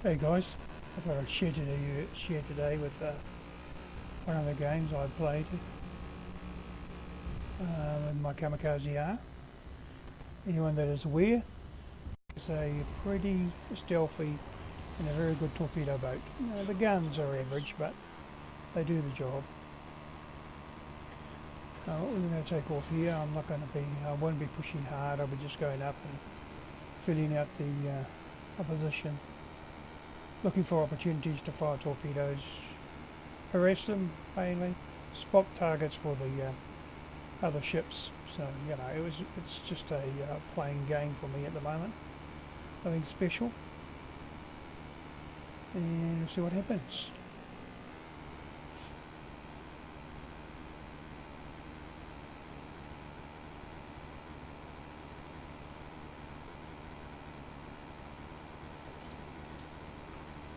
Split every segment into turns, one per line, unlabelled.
Hey guys, I thought I'd share today with one of the games I played with my Kamikaze R. Anyone that is aware, it's a pretty stealthy and a very good torpedo boat. The guns are average, but they do the job. We're going to take off here. I won't be pushing hard. I'll be just going up and filling out the opposition, looking for opportunities to fire torpedoes, harass them mainly, spot targets for the other ships. So it's just a playing game for me at the moment. Nothing special, and we'll see what happens.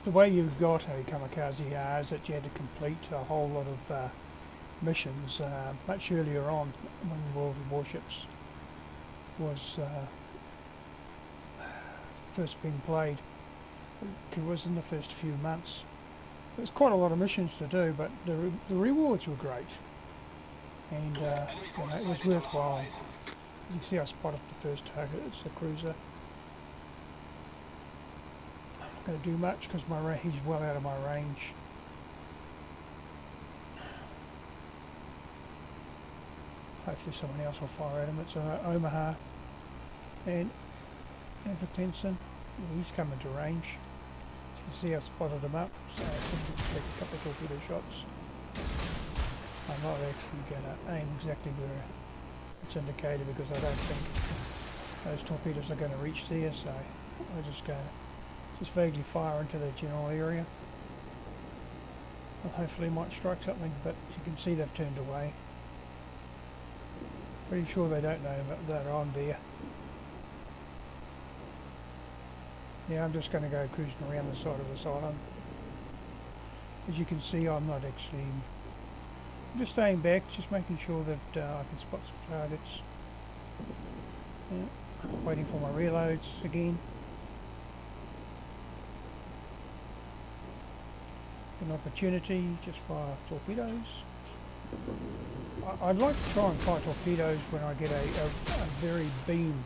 The way you've got a Kamikaze R is that you had to complete a whole lot of missions much earlier on when the World of Warships was first being played. It was in the first few months. There was quite a lot of missions to do, but the rewards were great, and it was worthwhile. You can see I spotted the first target. It's the cruiser. Going to do much because he's well out of my range. Hopefully someone else will fire at him. It's Omaha and Evertenson. He's coming to range. You can see I spotted him up, so I think we take a couple of torpedo shots. I'm not actually going to aim exactly where it's indicated because I don't think those torpedoes are going to reach there, so I just go vaguely fire into the general area. Well, hopefully it might strike something, but you can see they've turned away. Pretty sure they don't know that I'm there. Yeah, I'm just going to go cruising around the side of this island. As you can see, I'm just staying back, just making sure that I can spot some targets. Yeah, waiting for my reloads again. An opportunity, just fire torpedoes. I'd like to try and fire torpedoes when I get a very beam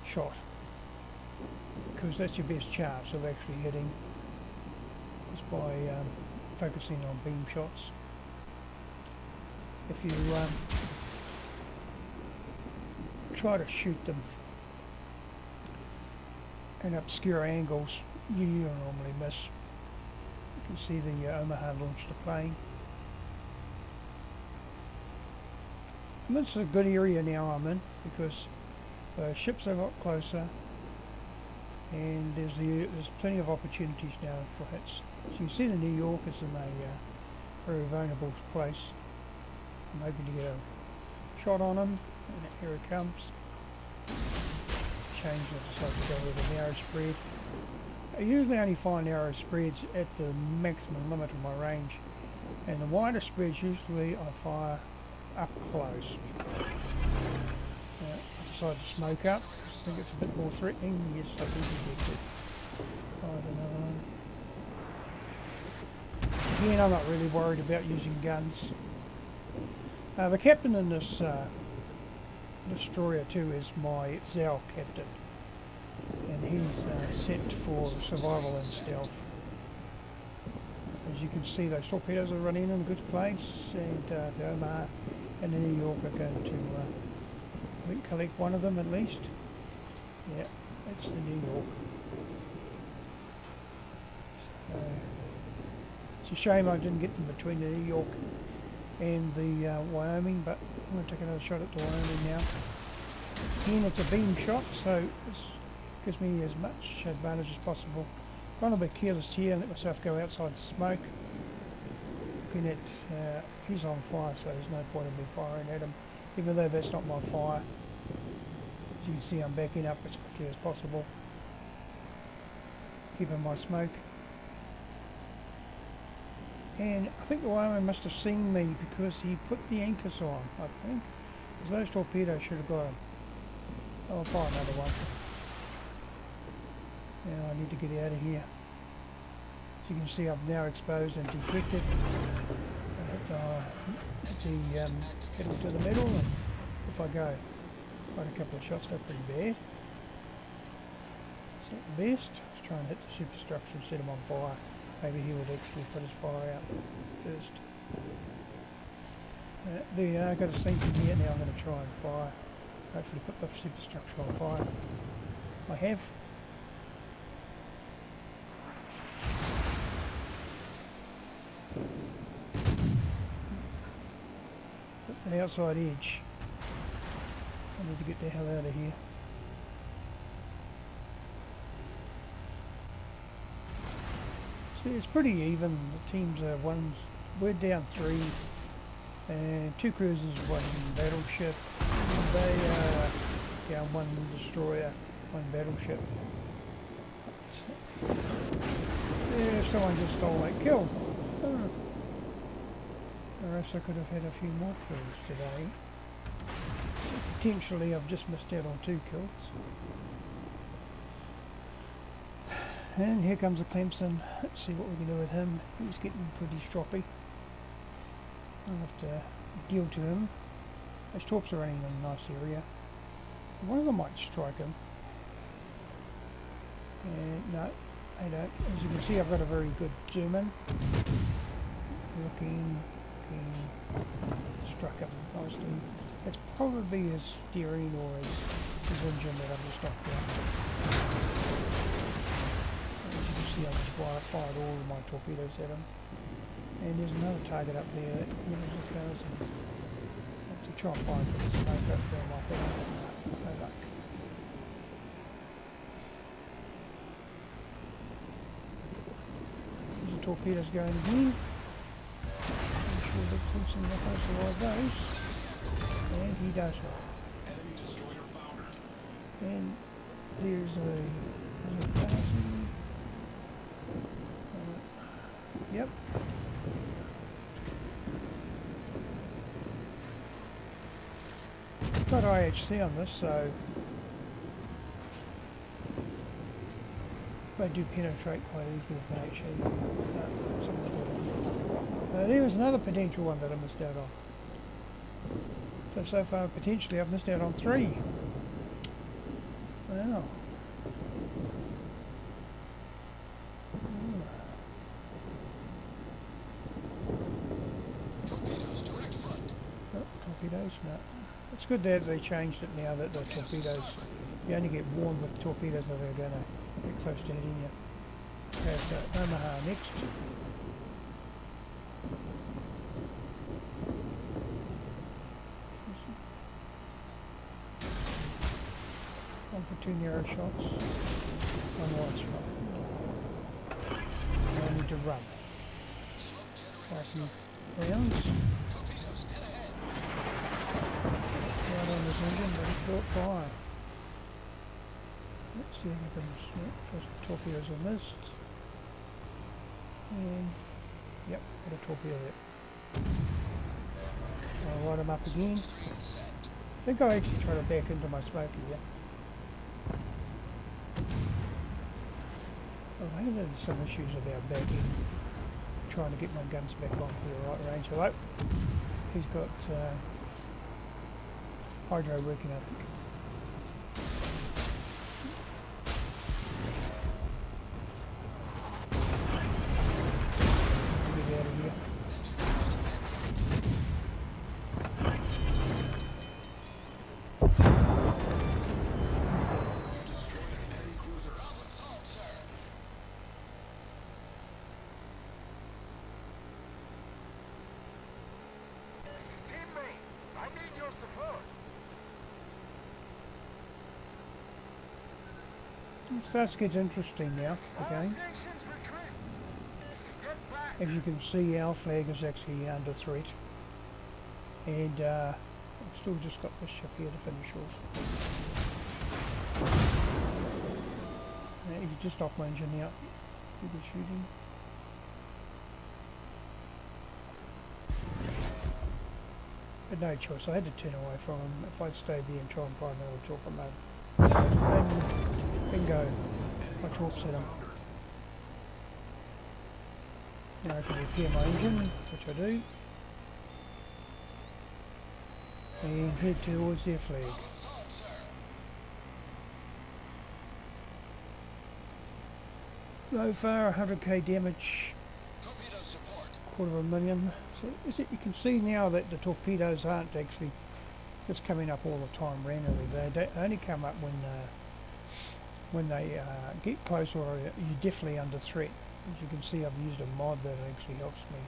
shot, because that's your best chance of actually hitting, is by focusing on beam shots. If you try to shoot them in obscure angles, you'll normally miss. You can see the Omaha launched a plane. And this is a good area now I'm in, because the ships are a lot closer, and there's plenty of opportunities now for hits. So you can see the New York is in a very vulnerable place. I'm hoping to get a shot on him, and here it comes. Change, I decided to go with a narrow spread. I usually only find narrow spreads at the maximum limit of my range, and the wider spreads usually I fire up close. I decided to smoke up because I think it's a bit more threatening. Yes, I think you get it. Fired another one. Again, I'm not really worried about using guns. The captain in this destroyer too is my Zao captain, and he's set for survival and stealth. As you can see, those torpedoes are running in a good place, and the Omaha and the New York are going to collect one of them at least. Yeah, that's the New York. So, it's a shame I didn't get in between the New York and the Wyoming, but I'm going to take another shot at the Wyoming now. Again, it's a beam shot, so it gives me as much advantage as possible. Gone a bit careless here and let myself go outside the smoke. Looking at, he's on fire, so there's no point in me firing at him, even though that's not my fire. As you can see, I'm backing up as quickly as possible, keeping my smoke. And I think the Wyoming must have seen me because he put the anchors on, I think, because those torpedoes should have got him. I'll fire another one. Now I need to get out of here. As you can see, I'm now exposed and deflected. I hit the pedal to the metal, and if I go, quite a couple of shots, they're pretty bad. It's not the best. Let's try and hit the superstructure and set him on fire. Maybe he would actually put his fire out first. There you are, I've got a sink in here. Now I'm going to try and fire. Hopefully put the superstructure on fire. I have. That's the outside edge. I need to get the hell out of here. See, it's pretty even. The teams are we're down 3, and 2 cruisers, 1 battleship. They are down 1 destroyer, 1 battleship. Yeah, someone just stole that kill. Oh. Or else I could have had a few more kills today. Potentially I've just missed out on 2 kills. And here comes a Clemson. Let's see what we can do with him. He's getting pretty stroppy. I'll have to deal to him. Those torps are running in a nice area. One of them might strike him. And no, they don't. As you can see, I've got a very good zoom in. Looking, struck him nicely. It's probably his steering or his engine that I've just knocked out. As you can see, I just fired all of my torpedoes at him. And there's another target up there that just goes and I have to try and find the smoke up there like that. No luck. There's the torpedoes going again. I'm sure that Clemson will have to ride those. And he does not. And there's a thousand. Yep. Got IHC on this, so they do penetrate quite easily with IHC. There was another potential one that I missed out on. So far, potentially, I've missed out on 3. Wow. Torpedoes? No. It's good that they changed it now that the torpedoes, you only get warned with torpedoes that are going to get close to hitting you. Okay, so Omaha next. 1 for 2 narrow shots. 1 wide shot. I need to run. 5 rounds. On this engine, but it caught fire. Let's see if I can first torpedoes are missed. And yep, got a torpedo there. I'll light them up again. I think I'll actually try to back into my smoke here. I've had some issues about backing, trying to get my guns back onto the right range. Hello? He's got hydro working, I think. Get out of here.
Teammate, I need your support.
It starts to get interesting now, again. As you can see, our flag is actually under threat. And I've still just got this ship here to finish off. Now, you just off my engine out. You be shooting. But no choice, I had to turn away from him. If I'd stayed there and try and find another torpedo mode. Bingo. I torpedoed him. Now I can repair my engine, which I do, and head towards their flag. So far 100k damage, $250,000. So is it, you can see now that the torpedoes aren't actually just coming up all the time randomly. They only come up when they get close or you're definitely under threat. As you can see, I've used a mod that actually helps me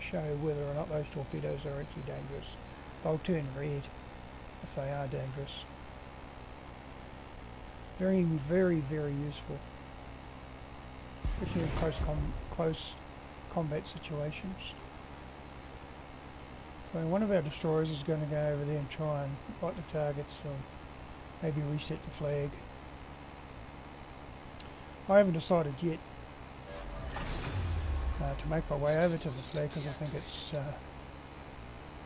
show whether or not those torpedoes are actually dangerous. They'll turn red if they are dangerous. Very, very, very useful, especially in close combat situations. So one of our destroyers is going to go over there and try and light the targets or maybe reset the flag. I haven't decided yet to make my way over to the flag because I think it's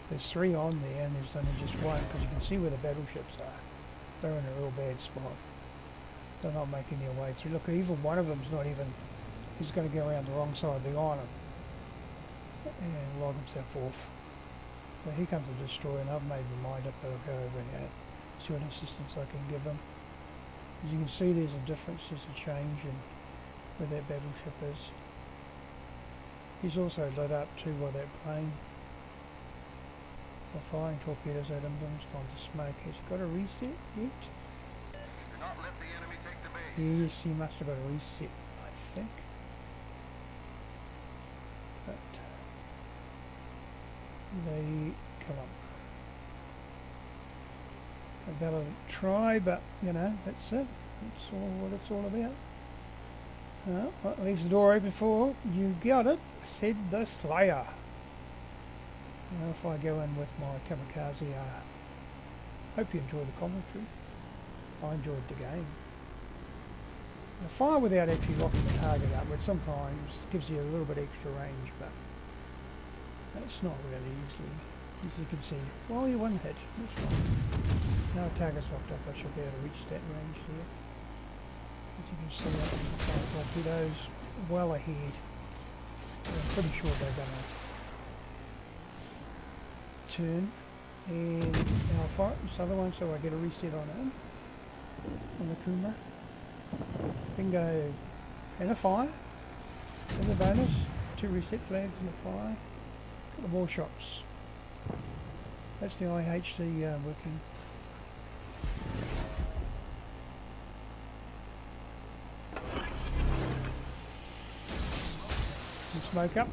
there's 3 on there and there's only just one, because you can see where the battleships are. They're in a real bad spot. They're not making their way through. Look, even one of them's not even, he's going to go around the wrong side of the island and log himself off. Well, here comes the destroyer, and I've made my mind up that I'll go over and see what assistance I can give him. As you can see, there's a difference, there's a change in where that battleship is. He's also lit up too by that plane. They're firing torpedoes at him, then it's gone to smoke. Has he got a reset yet?
Do not let the enemy take the base.
Yes, he must have got a reset, I think. But they kill him. A valiant try, but you know, that's it. That's all what it's all about. That leaves the door open for "You got it," said the Slayer. Now if I go in with my kamikaze, hope you enjoy the commentary. I enjoyed the game. Now, fire without actually locking the target up, which sometimes gives you a little bit extra range, but it's not really easily. As you can see, well, you one hit. That's fine. Now the target's locked up, I should be able to reach that range there. As you can see, the torpedoes well ahead. I'm pretty sure they're going to turn. And now I'll fire this other one so I get a reset on him. On the Kuma. Bingo. And a fire. And a bonus. 2 reset flags and a fire. Got the Warships. That's the IHC working. Some smoke up.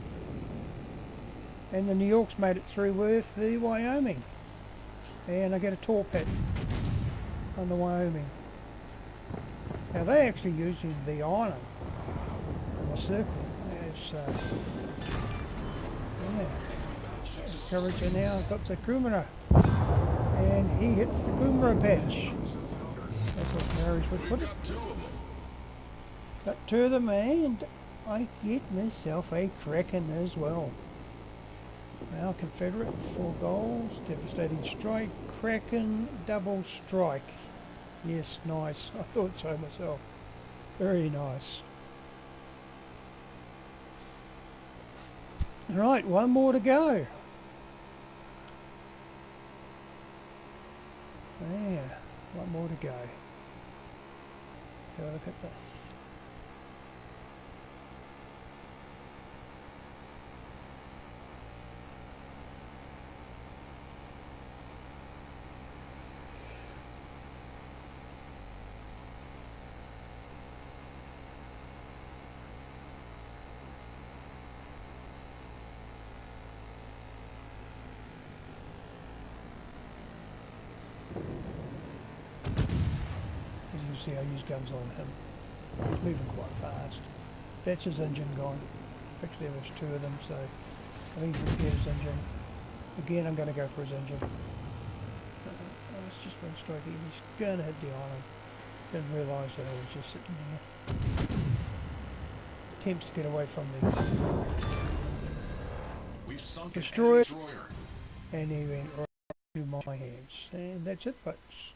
And the New York's made it through with the Wyoming. And I get a torp hit on the Wyoming. Now they're actually using the island in the circle as coverage, and now I've got the Kumara, and he hits the Kumara patch. That's what Mary's would put it. Got 2 of them, and I get myself a Kraken as well. Now Confederate, 4 goals, devastating strike, Kraken, double strike. Yes, nice. I thought so myself. Very nice. Right, 1 more to go. Yeah, 1 more to go. Let's have a look at this. See, I use guns on him. He's moving quite fast. That's his engine gone. Actually, there was 2 of them, so I think he's repaired his engine. Again, I'm going to go for his engine. It's just 1 strike. He was going to hit the island. Didn't realise that I was just sitting there. Attempts to get away from the destroyer, and he went right to my hands. And that's it, folks.